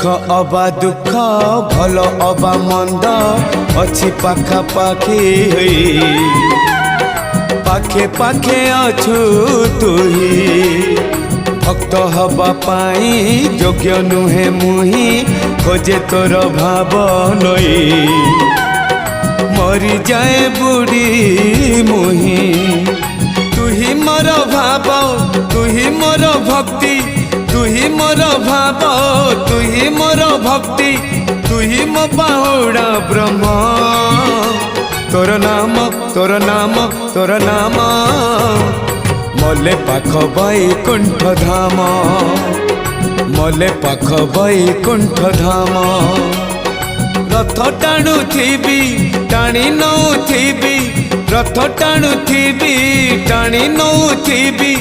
अबा दुख भल अबा मंद अच्छी पाखापाखी पाखे पाखे अछु तुही भक्त हवा पाई योग्य नुहे मुही खोजे तोर भाव नई मरी जाए बुढ़ी मुही तुही मोर भाव तुही मोर भक्ति तुही मोर भाव तुही मोर भक्ति तुही मो बाहुड़ा ब्रह्म तोर नाम तोर नाम तोर नाम मले पाख बैकुंठ धाम मले पाख बैकुंठ धाम रथ टाणु थी टाणी नौ थी रथ टाणु थी टाणी नौ थी।